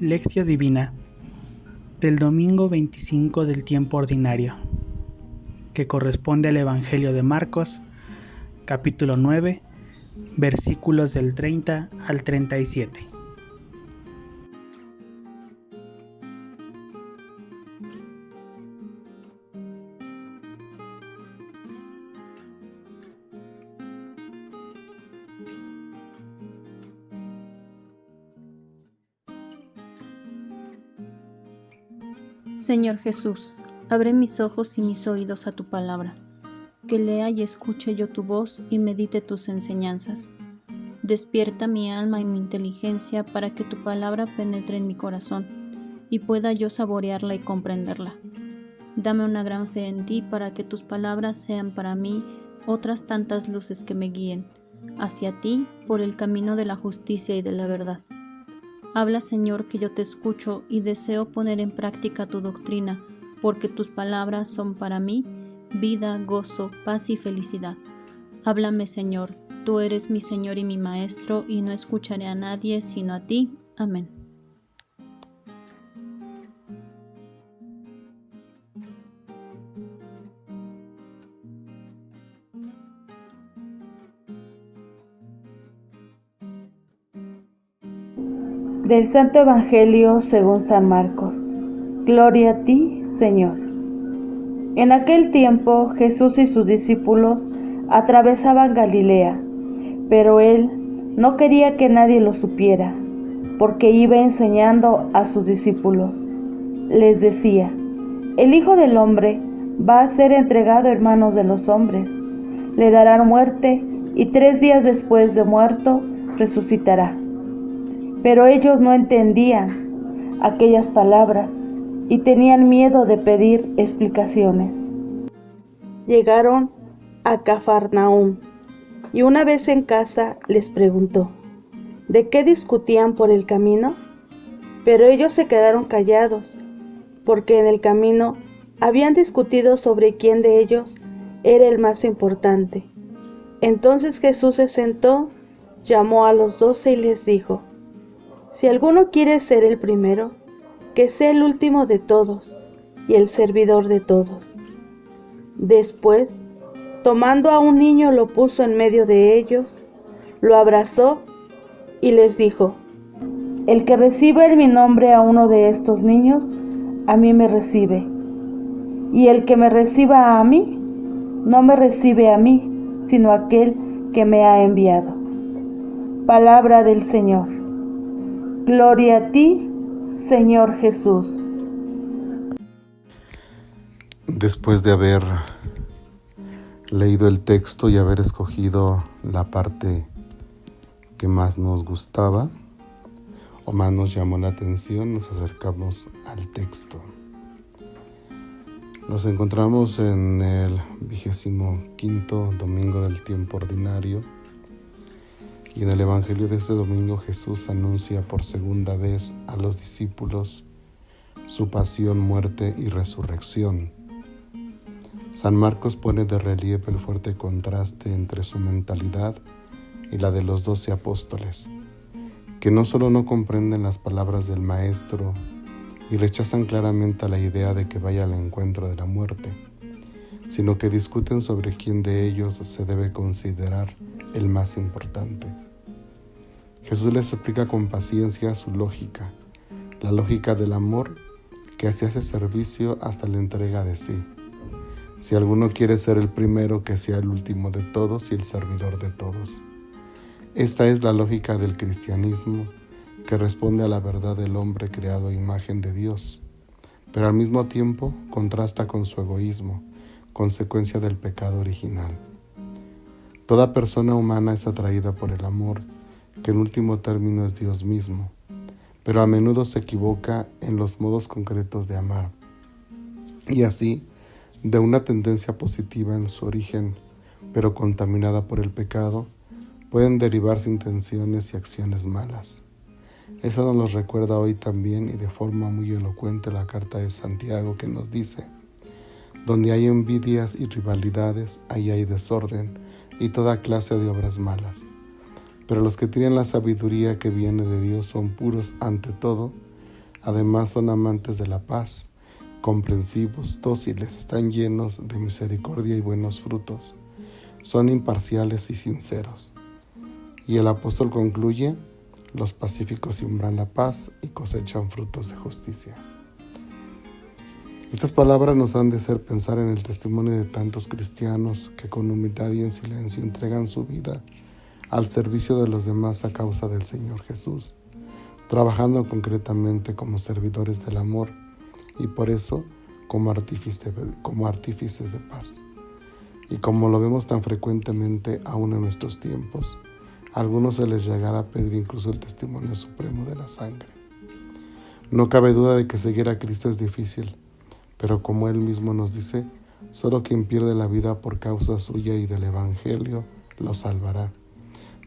Lectio Divina del domingo 25 del tiempo ordinario, que corresponde al Evangelio de Marcos, capítulo 9, versículos del 30 al 37. Señor Jesús, abre mis ojos y mis oídos a tu palabra, que lea y escuche yo tu voz y medite tus enseñanzas. Despierta mi alma y mi inteligencia para que tu palabra penetre en mi corazón y pueda yo saborearla y comprenderla. Dame una gran fe en ti para que tus palabras sean para mí otras tantas luces que me guíen hacia ti por el camino de la justicia y de la verdad. Habla, Señor, que yo te escucho y deseo poner en práctica tu doctrina, porque tus palabras son para mí vida, gozo, paz y felicidad. Háblame, Señor, tú eres mi Señor y mi Maestro, y no escucharé a nadie sino a ti. Amén. Del Santo Evangelio según San Marcos. Gloria a ti, Señor. En aquel tiempo Jesús y sus discípulos atravesaban Galilea, pero él no quería que nadie lo supiera, porque iba enseñando a sus discípulos. Les decía: el Hijo del Hombre va a ser entregado en manos de los hombres, le darán muerte y 3 días después de muerto resucitará. Pero ellos no entendían aquellas palabras y tenían miedo de pedir explicaciones. Llegaron a Cafarnaúm y una vez en casa les preguntó: ¿de qué discutían por el camino? Pero ellos se quedaron callados, porque en el camino habían discutido sobre quién de ellos era el más importante. Entonces Jesús se sentó, llamó a los 12 y les dijo: si alguno quiere ser el primero, que sea el último de todos y el servidor de todos. Después, tomando a un niño, lo puso en medio de ellos, lo abrazó y les dijo: el que reciba en mi nombre a uno de estos niños, a mí me recibe. Y el que me reciba a mí, no me recibe a mí, sino a aquel que me ha enviado. Palabra del Señor. Gloria a ti, Señor Jesús. Después de haber leído el texto y haber escogido la parte que más nos gustaba o más nos llamó la atención, nos acercamos al texto. Nos encontramos en el 25º domingo del tiempo ordinario. Y en el Evangelio de este domingo Jesús anuncia por segunda vez a los discípulos su pasión, muerte y resurrección. San Marcos pone de relieve el fuerte contraste entre su mentalidad y la de los 12 apóstoles, que no solo no comprenden las palabras del Maestro y rechazan claramente la idea de que vaya al encuentro de la muerte, sino que discuten sobre quién de ellos se debe considerar el más importante. Jesús les explica con paciencia su lógica, la lógica del amor que se hace servicio hasta la entrega de sí. Si alguno quiere ser el primero, que sea el último de todos y el servidor de todos. Esta es la lógica del cristianismo, que responde a la verdad del hombre creado a imagen de Dios, pero al mismo tiempo contrasta con su egoísmo, consecuencia del pecado original. Toda persona humana es atraída por el amor, que en último término es Dios mismo, pero a menudo se equivoca en los modos concretos de amar, y así, de una tendencia positiva en su origen, pero contaminada por el pecado, pueden derivarse intenciones y acciones malas. Eso nos lo recuerda hoy también y de forma muy elocuente la carta de Santiago, que nos dice: donde hay envidias y rivalidades, ahí hay desorden y toda clase de obras malas. Pero los que tienen la sabiduría que viene de Dios son puros ante todo, Además son amantes de la paz, comprensivos, dóciles, están llenos de misericordia y buenos frutos. Son imparciales y sinceros. Y el apóstol concluye: los pacíficos siembran la paz y cosechan frutos de justicia. Estas palabras nos han de hacer pensar en el testimonio de tantos cristianos que con humildad y en silencio entregan su vida al servicio de los demás a causa del Señor Jesús, trabajando concretamente como servidores del amor y por eso como artífices de paz. Y como lo vemos tan frecuentemente aún en nuestros tiempos, a algunos se les llegará a pedir incluso el testimonio supremo de la sangre. No cabe duda de que seguir a Cristo es difícil, pero como Él mismo nos dice, solo quien pierde la vida por causa suya y del Evangelio lo salvará,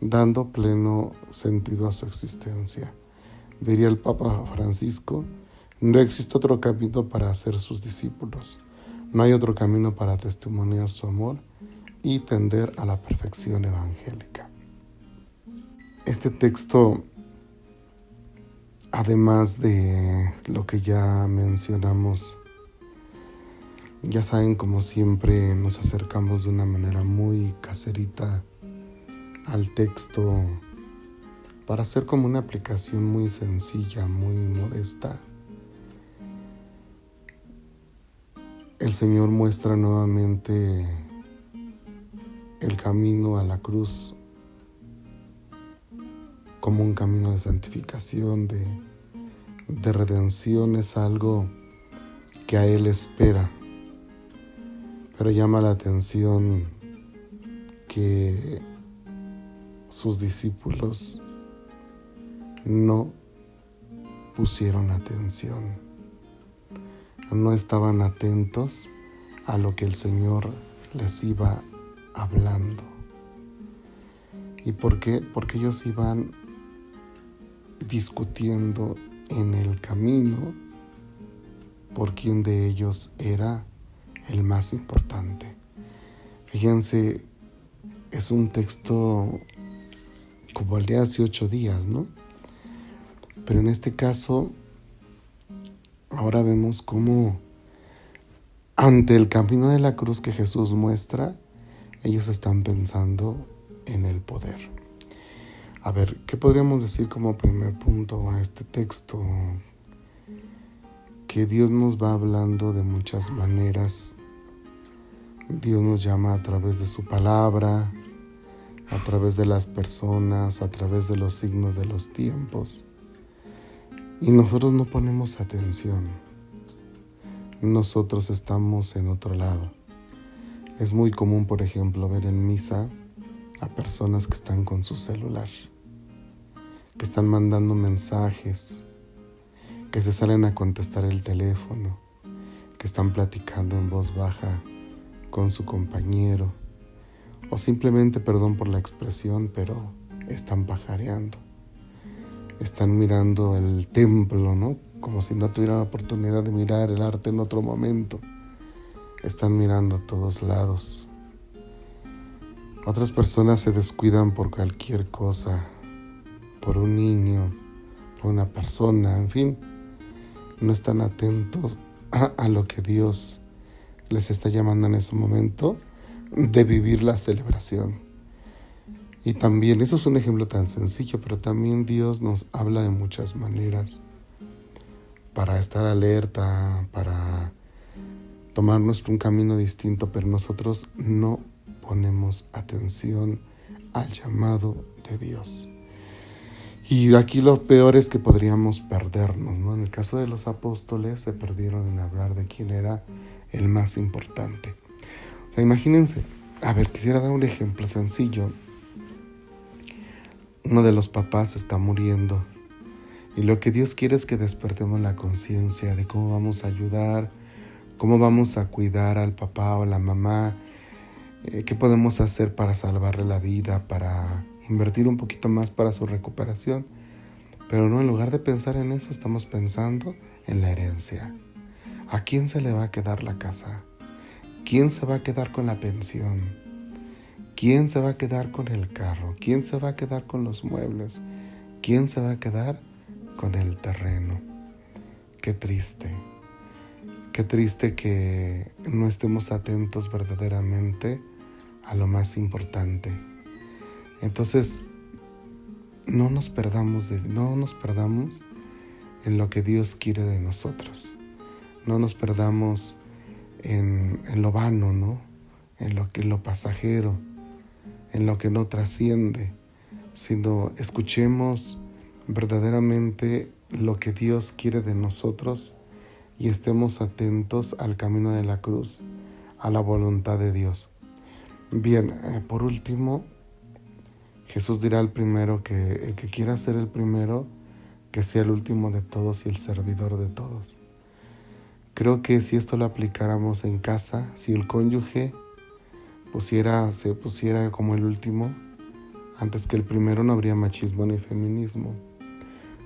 dando pleno sentido a su existencia. Diría el Papa Francisco: no existe otro camino para ser sus discípulos, no hay otro camino para testimoniar su amor y tender a la perfección evangélica. Este texto, además de lo que ya mencionamos, ya saben, como siempre nos acercamos de una manera muy caserita al texto para hacer como una aplicación muy sencilla, muy modesta. El Señor muestra nuevamente el camino a la cruz como un camino de santificación, de redención. Es algo que a Él espera, pero llama la atención que sus discípulos no pusieron atención, no estaban atentos a lo que el Señor les iba hablando. ¿Y por qué? Porque ellos iban discutiendo en el camino por quién de ellos era el más importante. Fíjense, es un texto como el de hace 8 días, ¿no? Pero en este caso, ahora vemos cómo ante el camino de la cruz que Jesús muestra, ellos están pensando en el poder. A ver, ¿qué podríamos decir como primer punto a este texto? Que Dios nos va hablando de muchas maneras. Dios nos llama a través de su palabra, a través de las personas, a través de los signos de los tiempos. Y nosotros no ponemos atención. Nosotros estamos en otro lado. Es muy común, por ejemplo, ver en misa a personas que están con su celular, que están mandando mensajes, que se salen a contestar el teléfono, que están platicando en voz baja con su compañero, o simplemente, perdón por la expresión, pero están pajareando. Están mirando el templo, ¿no? Como si no tuvieran la oportunidad de mirar el arte en otro momento. Están mirando a todos lados. Otras personas se descuidan por cualquier cosa, por un niño, por una persona, en fin. No están atentos a lo que Dios les está llamando en ese momento de vivir la celebración. Y también, eso es un ejemplo tan sencillo, pero también Dios nos habla de muchas maneras para estar alerta, para tomarnos un camino distinto, pero nosotros no ponemos atención al llamado de Dios. Y aquí lo peor es que podríamos perdernos, ¿no? En el caso de los apóstoles se perdieron en hablar de quién era el más importante. O sea, imagínense, a ver, quisiera dar un ejemplo sencillo. Uno de los papás está muriendo y lo que Dios quiere es que despertemos la conciencia de cómo vamos a ayudar, cómo vamos a cuidar al papá o la mamá, qué podemos hacer para salvarle la vida, para invertir un poquito más para su recuperación. Pero no, en lugar de pensar en eso, estamos pensando en la herencia. ¿A quién se le va a quedar la casa? ¿Quién se va a quedar con la pensión? ¿Quién se va a quedar con el carro? ¿Quién se va a quedar con los muebles? ¿Quién se va a quedar con el terreno? Qué triste que no estemos atentos verdaderamente a lo más importante. Entonces, no nos perdamos en lo que Dios quiere de nosotros. No nos perdamos en lo vano, ¿no? En lo pasajero, en lo que no trasciende, sino escuchemos verdaderamente lo que Dios quiere de nosotros y estemos atentos al camino de la cruz, a la voluntad de Dios. Bien, por último, Jesús dirá al primero que el que quiera ser el primero, que sea el último de todos y el servidor de todos. Creo que si esto lo aplicáramos en casa, si el cónyuge se pusiera como el último, antes que el primero, no habría machismo ni feminismo.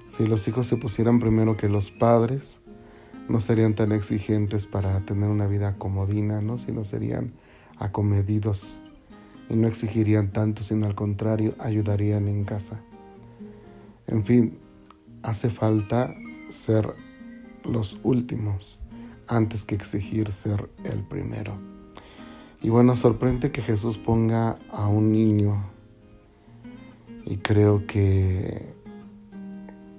Si los hijos se pusieran primero que los padres, no serían tan exigentes para tener una vida comodina, ¿no? Sino serían acomedidos y no exigirían tanto, sino al contrario, ayudarían en casa. En fin, hace falta ser los últimos antes que exigir ser el primero. Y bueno, sorprende que Jesús ponga a un niño, y creo que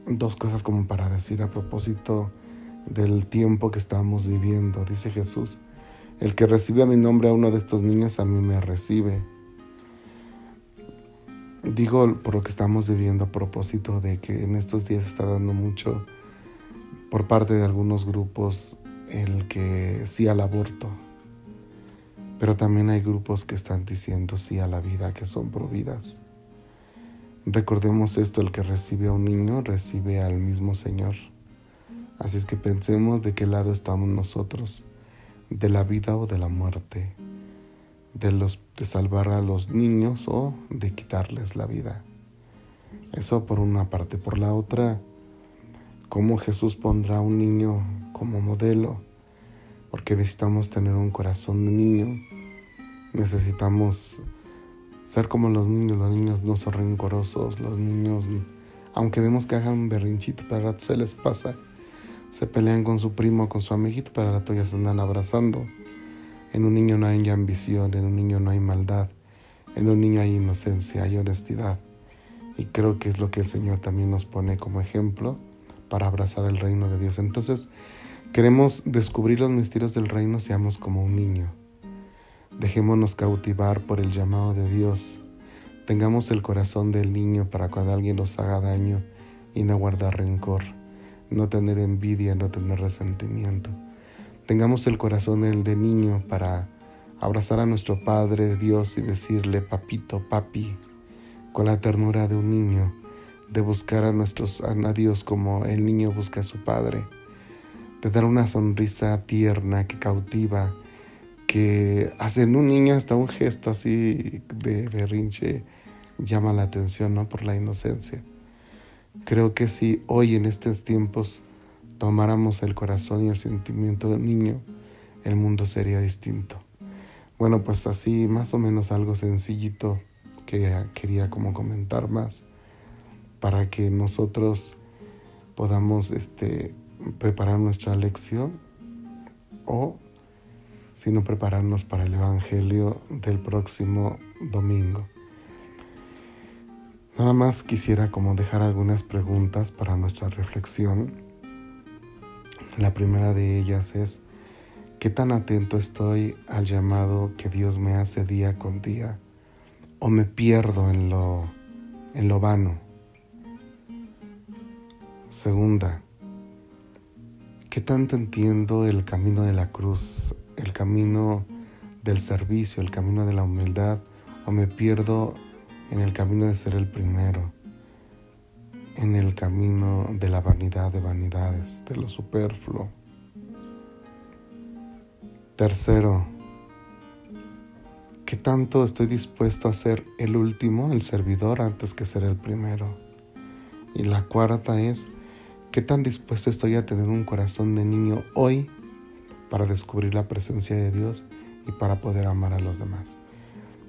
dos cosas como para decir a propósito del tiempo que estamos viviendo. Dice Jesús: el que recibe a mi nombre a uno de estos niños, a mí me recibe. Digo por lo que estamos viviendo a propósito de que en estos días está dando mucho por parte de algunos grupos el que sí al aborto, pero también hay grupos que están diciendo sí a la vida, que son pro vidas. Recordemos esto: el que recibe a un niño recibe al mismo Señor. Así es que pensemos de qué lado estamos nosotros, de la vida o de la muerte, de salvar a los niños o de quitarles la vida. Eso por una parte. Por la otra, cómo Jesús pondrá a un niño como modelo, porque necesitamos tener un corazón de niño. Necesitamos ser como los niños. Los niños no son rencorosos. Los niños, aunque vemos que hagan un berrinchito, para rato se les pasa. Se pelean con su primo, con su amiguito, para rato ya se andan abrazando. En un niño no hay ambición, en un niño no hay maldad, en un niño hay inocencia, hay honestidad. Y creo que es lo que el Señor también nos pone como ejemplo para abrazar el reino de Dios. Entonces, queremos descubrir los misterios del reino, seamos como un niño. Dejémonos cautivar por el llamado de Dios. Tengamos el corazón del niño para cuando alguien nos haga daño y no guardar rencor, no tener envidia, no tener resentimiento. Tengamos el corazón de niño para abrazar a nuestro Padre Dios y decirle papito, papi, con la ternura de un niño, de buscar a Dios como el niño busca a su padre, de dar una sonrisa tierna que cautiva, que hace en un niño hasta un gesto así de berrinche llama la atención, ¿no? Por la inocencia. Creo que si hoy en estos tiempos tomáramos el corazón y el sentimiento del niño, el mundo sería distinto. Bueno, pues así más o menos algo sencillito que quería como comentar más para que nosotros podamos preparar nuestra lección o si no prepararnos para el Evangelio del próximo domingo. Nada más quisiera como dejar algunas preguntas para nuestra reflexión. La primera de ellas es: ¿qué tan atento estoy al llamado que Dios me hace día con día? ¿O me pierdo en lo vano? Segunda, ¿qué tanto entiendo el camino de la cruz, el camino del servicio, el camino de la humildad? ¿O me pierdo en el camino de ser el primero, en el camino de la vanidad de vanidades, de lo superfluo? Tercero, ¿qué tanto estoy dispuesto a ser el último, el servidor, antes que ser el primero? Y la cuarta es: ¿qué tan dispuesto estoy a tener un corazón de niño hoy para descubrir la presencia de Dios y para poder amar a los demás?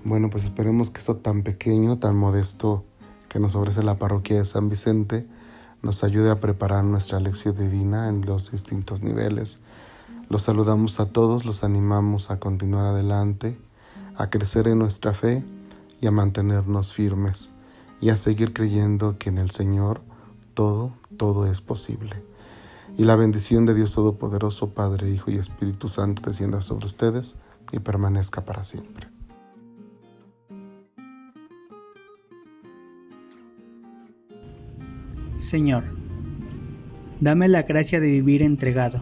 Bueno, pues esperemos que esto tan pequeño, tan modesto que nos ofrece la parroquia de San Vicente nos ayude a preparar nuestra lección divina en los distintos niveles. Los saludamos a todos, los animamos a continuar adelante, a crecer en nuestra fe y a mantenernos firmes y a seguir creyendo que en el Señor todo es posible. Y la bendición de Dios Todopoderoso, Padre, Hijo y Espíritu Santo descienda sobre ustedes y permanezca para siempre. Señor, dame la gracia de vivir entregado,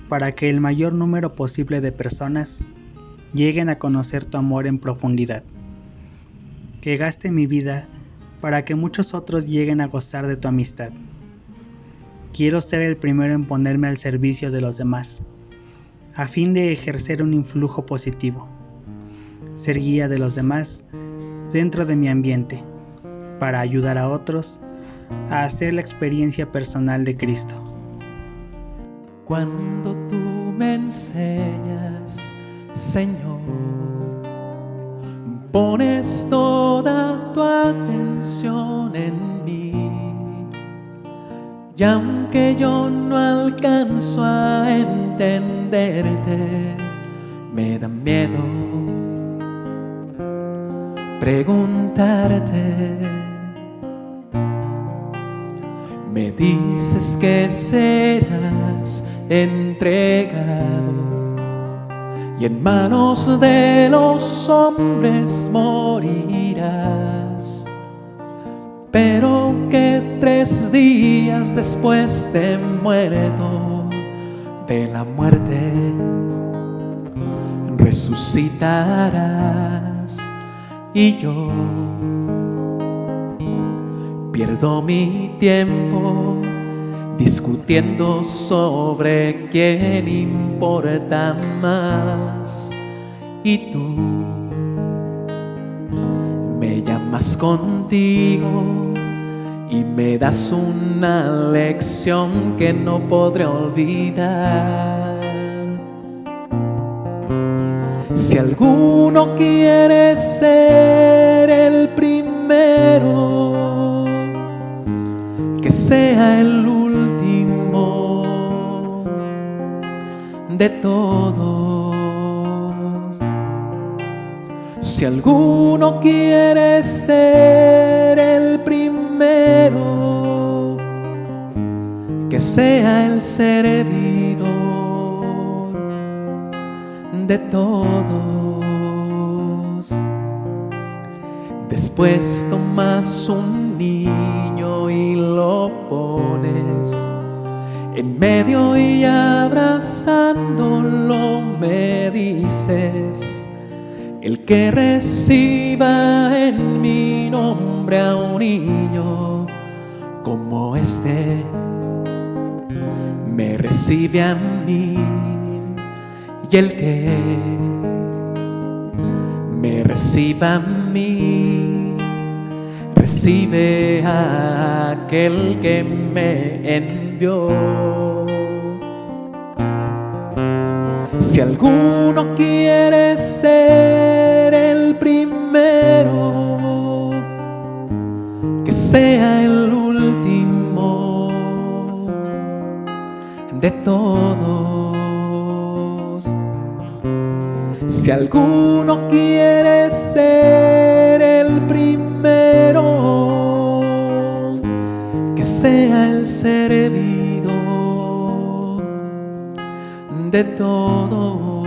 para que el mayor número posible de personas lleguen a conocer tu amor en profundidad. Que gaste mi vida para que muchos otros lleguen a gozar de tu amistad. Quiero ser el primero en ponerme al servicio de los demás, a fin de ejercer un influjo positivo, ser guía de los demás dentro de mi ambiente, para ayudar a otros a hacer la experiencia personal de Cristo. Cuando tú me enseñas, Señor, pones toda tu atención en mí, y aunque yo no alcanzo a entenderte, me da miedo preguntarte. Me dices que serás entregado y en manos de los hombres morirás, pero que 3 días después de muerto de la muerte resucitarás. Y yo pierdo mi tiempo discutiendo sobre quién importa más, y tú me llamas contigo y me das una lección que no podré olvidar. Si alguno quiere ser el primero, que sea el último de todos. Si alguno quiere ser el primero, que sea el servidor de todos. Después tomas un niño y lo pones en medio y abrazándolo me dices: el que reciba en mi nombre a un niño como este, me recibe a mí. Y el que me reciba a mí, recibe a aquel que me envió. Si alguno quiere ser el primero, que sea el último de todos. Si alguno quiere ser el primero, que sea el servidor de todos.